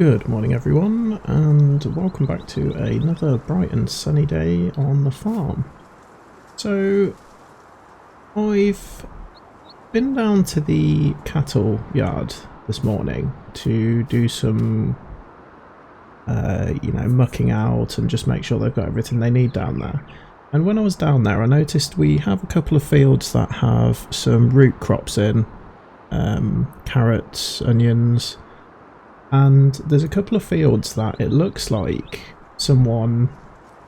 Good morning everyone, and welcome back to another bright and sunny day on the farm. So I've been down to the cattle yard this morning to do some mucking out and just make sure they've got everything they need down there. And when I was down there I noticed we have a couple of fields that have some root crops in, carrots, onions. And there's a couple of fields that it looks like someone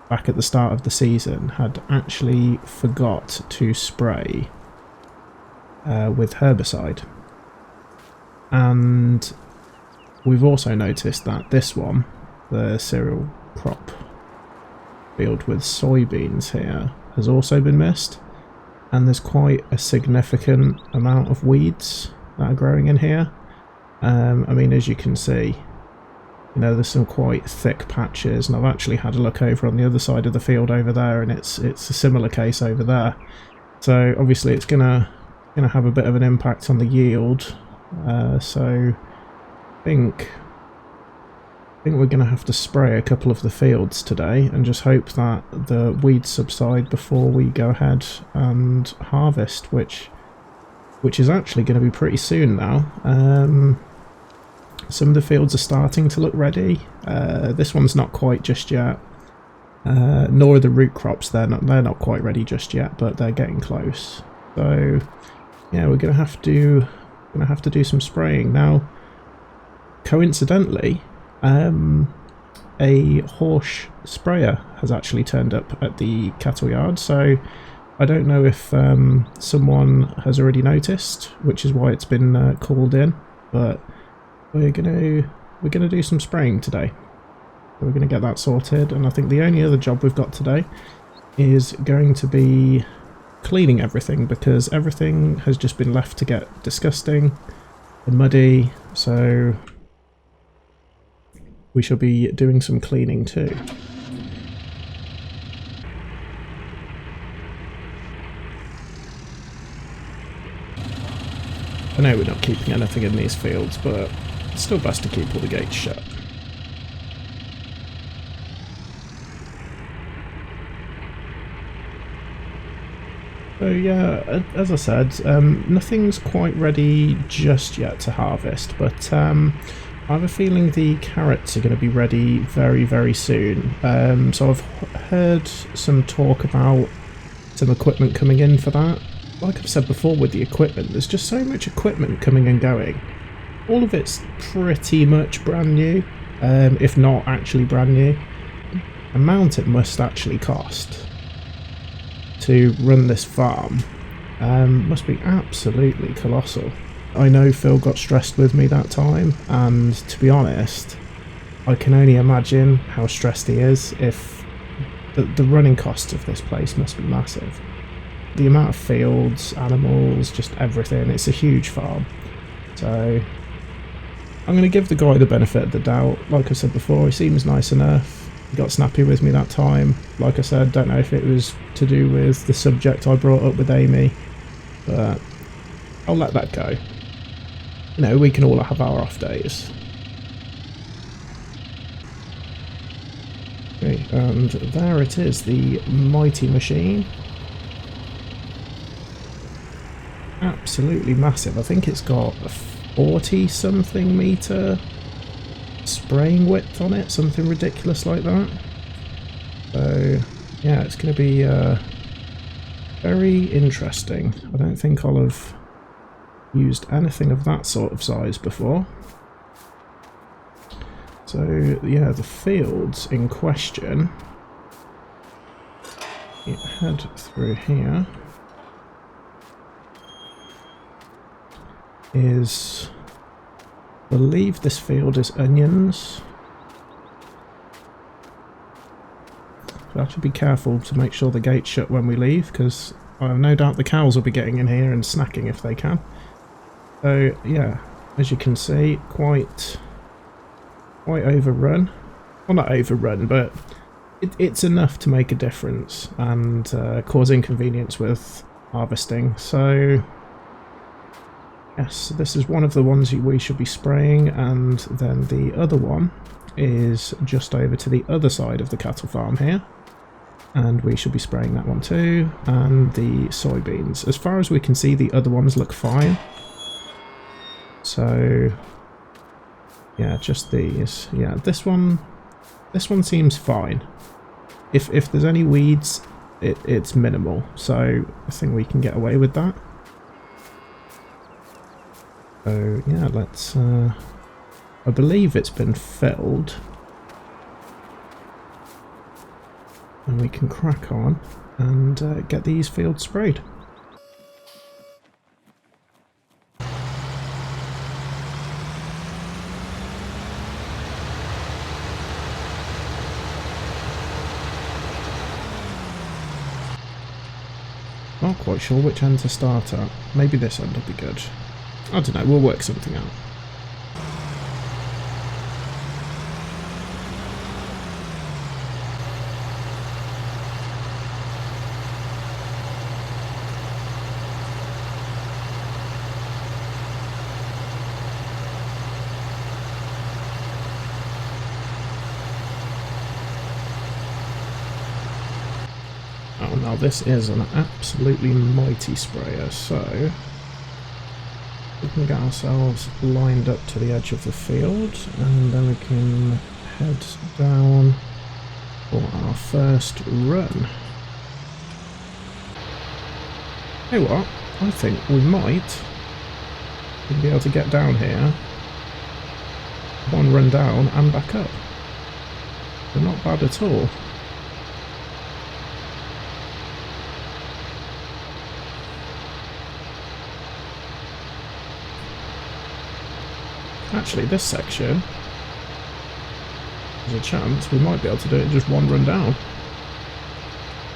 back at the start of the season had actually forgot to spray with herbicide. And we've also noticed that this one, the cereal crop field with soybeans here, has also been missed. And there's quite a significant amount of weeds that are growing in here. I mean, as you can see, there's some quite thick patches, and I've actually had a look over on the other side of the field over there, and it's a similar case over there. So obviously it's gonna have a bit of an impact on the yield. So I think we're gonna have to spray a couple of the fields today, and just hope that the weeds subside before we go ahead and harvest, which is actually going to be pretty soon now. Some of the fields are starting to look ready. This one's not quite just yet. Nor are the root crops. They're not quite ready just yet, but they're getting close. So yeah, we're gonna have to do some spraying now. Coincidentally, a horse sprayer has actually turned up at the cattle yard. So I don't know if someone has already noticed, which is why it's been called in, but we're gonna do some spraying today. We're gonna get that sorted, and I think the only other job we've got today is going to be cleaning everything, because everything has just been left to get disgusting and muddy, so we shall be doing some cleaning too. I know we're not keeping anything in these fields, but it's still best to keep all the gates shut. So yeah, as I said, nothing's quite ready just yet to harvest, but I have a feeling the carrots are going to be ready very, very soon. So I've heard some talk about some equipment coming in for that. Like I've said before with the equipment, there's just so much equipment coming and going. All of it's pretty much brand new, if not actually brand new. The amount it must actually cost to run this farm must be absolutely colossal. I know Phil got stressed with me that time, and to be honest, I can only imagine how stressed he is. If the running costs of this place must be massive. The amount of fields, animals, just everything, it's a huge farm. So I'm going to give the guy the benefit of the doubt. Like I said before, he seems nice enough. He got snappy with me that time. Like I said, don't know if it was to do with the subject I brought up with Amy, but I'll let that go. We can all have our off days. Okay, and there it is, the mighty machine. Absolutely massive. I think it's got a 40-something metre spraying width on it, something ridiculous like that. So yeah, it's going to be very interesting. I don't think I'll have used anything of that sort of size before. So yeah, the fields in question, you head through here, is, I believe this field is onions. So I have to be careful to make sure the gate's shut when we leave, because I have no doubt the cows will be getting in here and snacking if they can. So yeah, as you can see, quite overrun. Well, not overrun, but it's enough to make a difference and cause inconvenience with harvesting. So Yes, this is one of the ones we should be spraying, and then the other one is just over to the other side of the cattle farm here. And we should be spraying that one too, and the soybeans. As far as we can see, the other ones look fine. So, yeah, just these. Yeah, this one seems fine. If there's any weeds, it's minimal, so I think we can get away with that. So yeah, let's. I believe it's been filled. And we can crack on and get these fields sprayed. Not quite sure which end to start at. Maybe this end will be good. I don't know, we'll work something out. Oh, now this is an absolutely mighty sprayer, so we can get ourselves lined up to the edge of the field, and then we can head down for our first run. Hey, what? I think we might be able to get down here, one run down and back up. They're not bad at all. Actually, this section, there's a chance we might be able to do it in just one run down.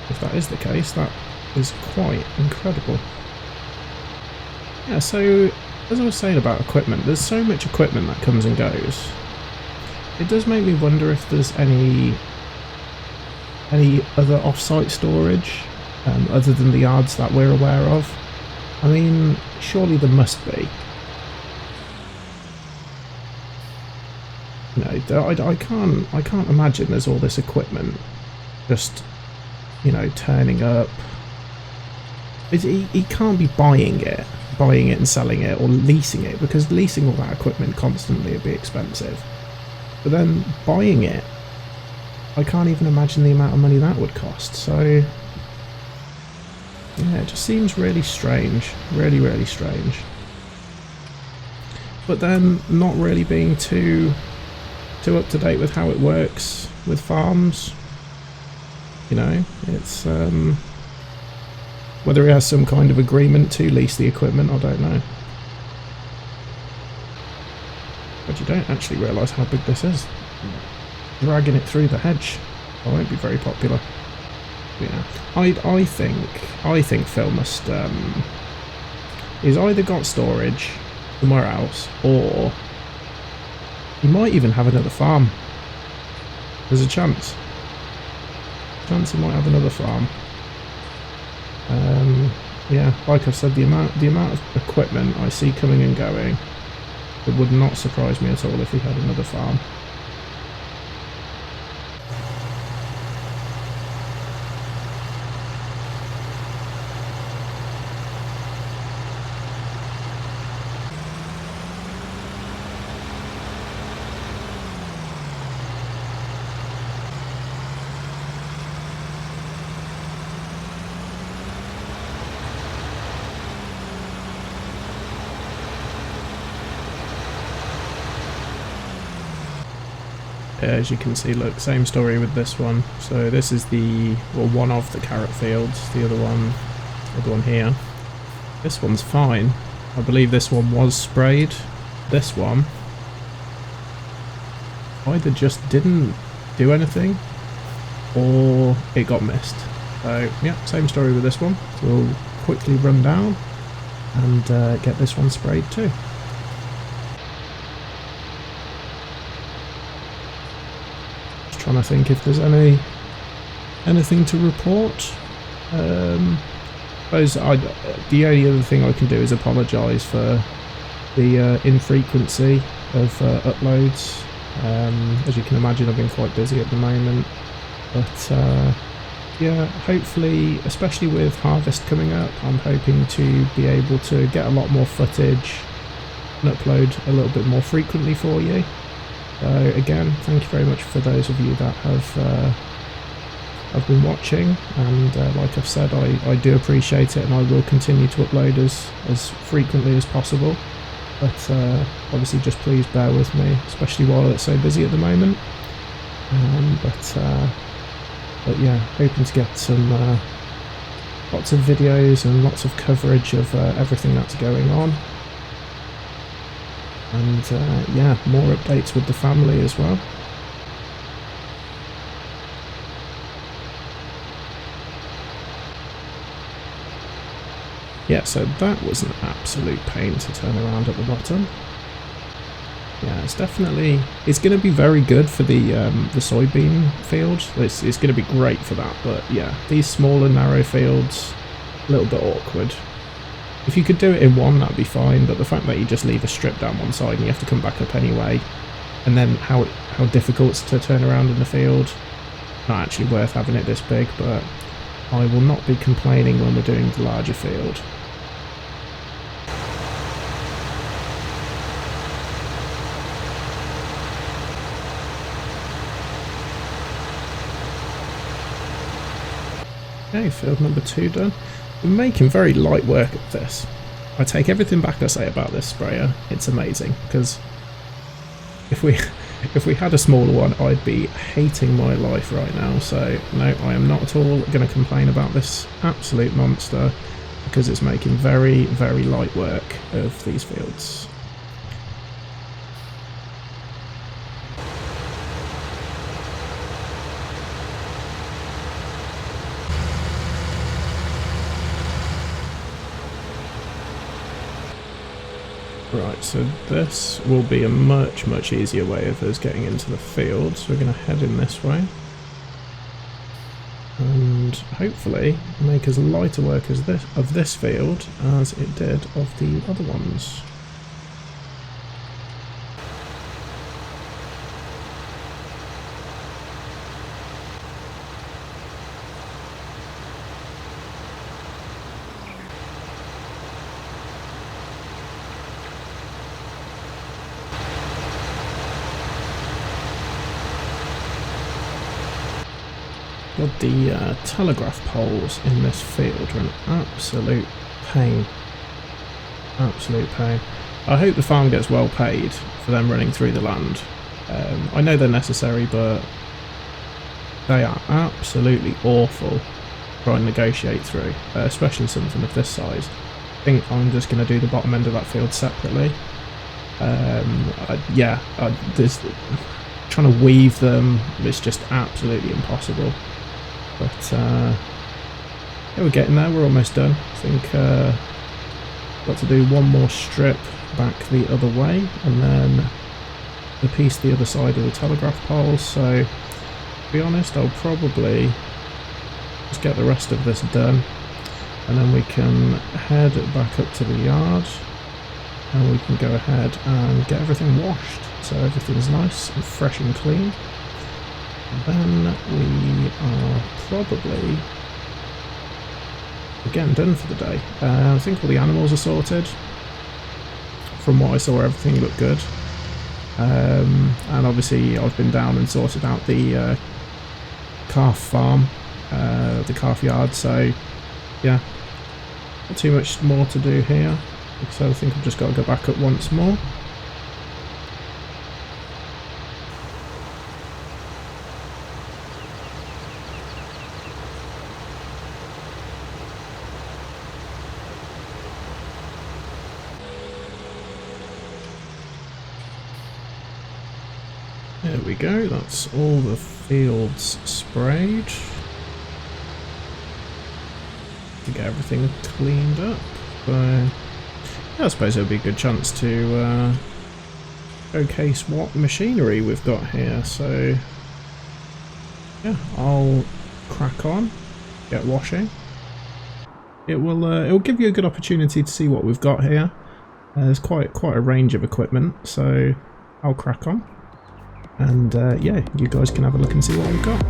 If that is the case, that is quite incredible. Yeah, so as I was saying about equipment, there's so much equipment that comes and goes. It does make me wonder if there's any other off-site storage other than the yards that we're aware of. I mean, surely there must be. No, I can't imagine there's all this equipment just, you know, turning up. He can't be buying it and selling it, or leasing it, because leasing all that equipment constantly would be expensive. But then buying it, I can't even imagine the amount of money that would cost. So yeah, it just seems really strange, really, really strange. But then not really being too up to date with how it works with farms. You know, it's whether he has some kind of agreement to lease the equipment, I don't know. But you don't actually realise how big this is. Dragging it through the hedge, I won't be very popular. Yeah, I think Phil must he's either got storage somewhere else, or he might even have another farm. There's a chance. He might have another farm. Yeah, like I said, the amount of equipment I see coming and going, it would not surprise me at all if he had another farm. As you can see, look, same story with this one. So this is one of the carrot fields, the other one here. This one's fine. I believe this one was sprayed. This one either just didn't do anything, or it got missed. So yeah, same story with this one. So we'll quickly run down and get this one sprayed too. Trying to think if there's anything to report. I suppose the only other thing I can do is apologise for the infrequency of uploads. As you can imagine, I've been quite busy at the moment, but yeah, hopefully, especially with harvest coming up, I'm hoping to be able to get a lot more footage and upload a little bit more frequently for you. So again, thank you very much for those of you that have been watching, and like I've said, I do appreciate it, and I will continue to upload as frequently as possible. But obviously just please bear with me, especially while it's so busy at the moment. But yeah, hoping to get some lots of videos and lots of coverage of everything that's going on. And yeah, more updates with the family as well. Yeah, so that was an absolute pain to turn around at the bottom. Yeah, it's going to be very good for the soybean field. It's going to be great for that, but yeah, these smaller narrow fields, a little bit awkward. If you could do it in one, that'd be fine, but the fact that you just leave a strip down one side and you have to come back up anyway, and then how difficult it's to turn around in the field, not actually worth having it this big, but I will not be complaining when we're doing the larger field. Okay, field number 2 done. We're making very light work of this. I take everything back I say about this sprayer. It's amazing, because if we had a smaller one, I'd be hating my life right now. So no, I am not at all going to complain about this absolute monster, because it's making very, very light work of these fields. Right, so this will be a much, much easier way of us getting into the field, so we're going to head in this way. And hopefully make as lighter work as this field as it did of the other ones. God, the telegraph poles in this field are an absolute pain. Absolute pain. I hope the farm gets well paid for them running through the land. I know they're necessary, but they are absolutely awful trying to negotiate through, especially something of this size. I think I'm just going to do the bottom end of that field separately. Yeah, trying to weave them is just absolutely impossible. But yeah, we're getting there, we're almost done. I think got to do one more strip back the other way, and then the piece the other side of the telegraph poles. So to be honest, I'll probably just get the rest of this done, and then we can head back up to the yard, and we can go ahead and get everything washed, so everything's nice and fresh and clean. And then we are probably again done for the day. I think all the animals are sorted. From what I saw, everything looked good. And obviously I've been down and sorted out the calf farm, the calf yard, so yeah, not too much more to do here. So I think I've just got to go back up once more. There we go, that's all the fields sprayed. To get everything cleaned up. Yeah, I suppose it would be a good chance to showcase what machinery we've got here. So yeah, I'll crack on, get washing. It will give you a good opportunity to see what we've got here. There's quite a range of equipment, so I'll crack on. And yeah, you guys can have a look and see what we've got.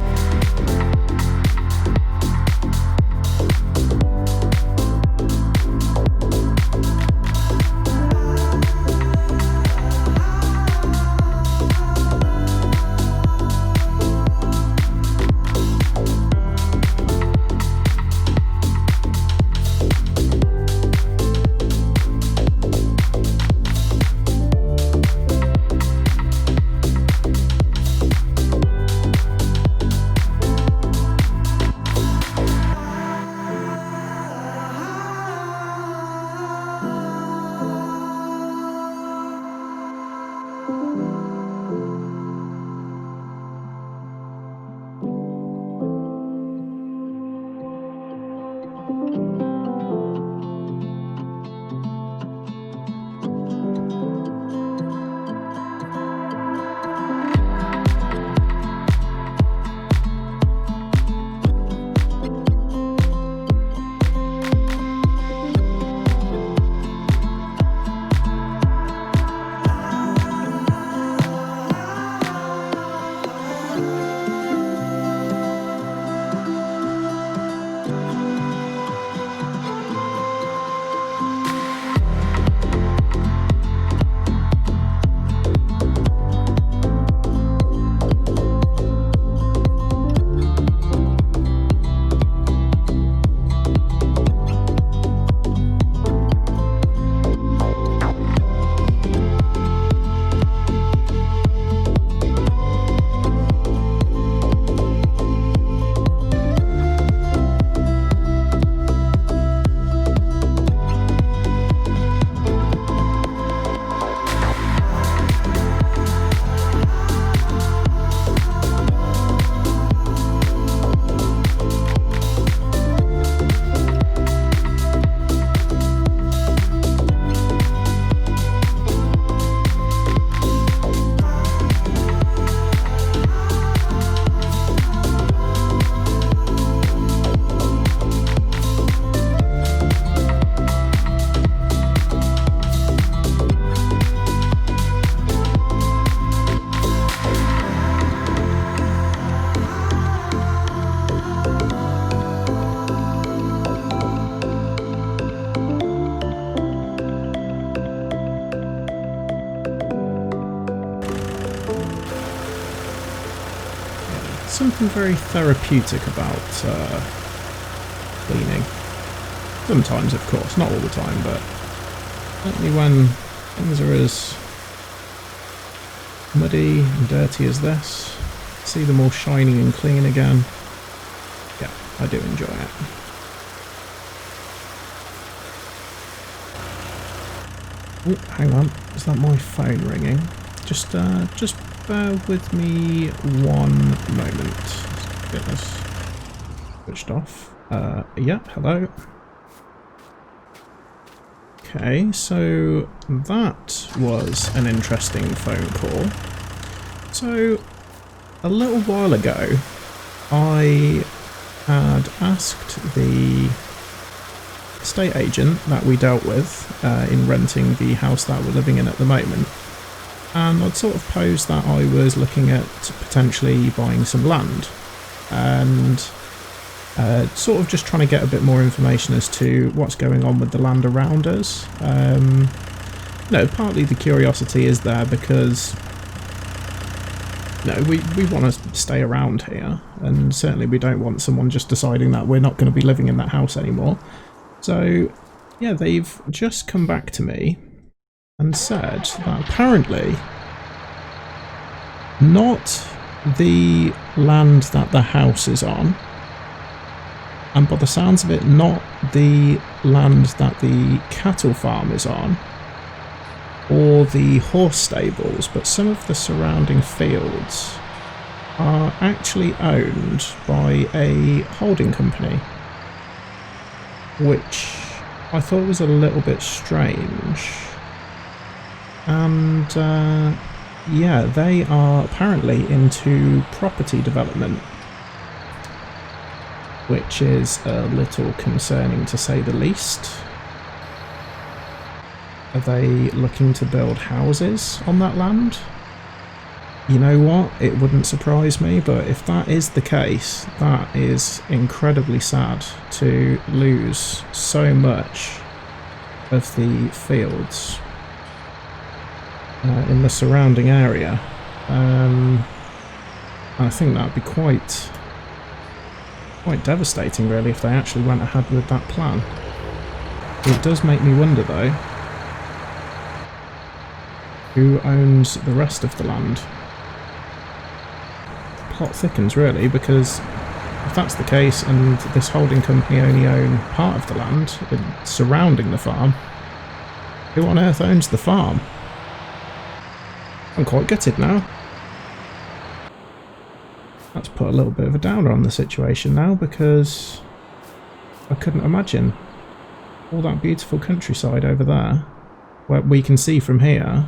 Something very therapeutic about cleaning. Sometimes, of course, not all the time, but certainly when things are as muddy and dirty as this, see them all shining and clean again. Yeah, I do enjoy it. Oh, hang on, is that my phone ringing? Just bear with me one moment. Let's get this switched off. Yeah, hello. Okay, so that was an interesting phone call. So, a little while ago, I had asked the estate agent that we dealt with in renting the house that we're living in at the moment, and I'd sort of posed that I was looking at potentially buying some land, and sort of just trying to get a bit more information as to what's going on with the land around us. No, partly the curiosity is there because we want to stay around here, and certainly we don't want someone just deciding that we're not going to be living in that house anymore. So yeah, they've just come back to me and said that apparently not the land that the house is on, and by the sounds of it not the land that the cattle farm is on or the horse stables, but some of the surrounding fields are actually owned by a holding company, which I thought was a little bit strange. And yeah, they are apparently into property development, which is a little concerning to say the least. Are they looking to build houses on that land? You know what? It wouldn't surprise me, but if that is the case, that is incredibly sad to lose so much of the fields in the surrounding area. I think that would be quite devastating, really, if they actually went ahead with that plan. It does make me wonder, though, who owns the rest of the land. Plot thickens, really, because if that's the case and this holding company only own part of the land surrounding the farm, who on earth owns the farm? I'm quite gutted now. That's put a little bit of a downer on the situation now, because I couldn't imagine all that beautiful countryside over there, where we can see from here,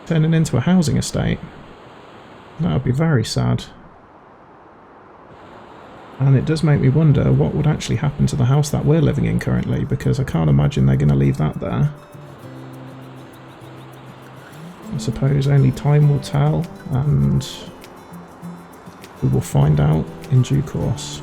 turning into a housing estate. That would be very sad. And it does make me wonder what would actually happen to the house that we're living in currently, because I can't imagine they're going to leave that there. I suppose only time will tell, and we will find out in due course.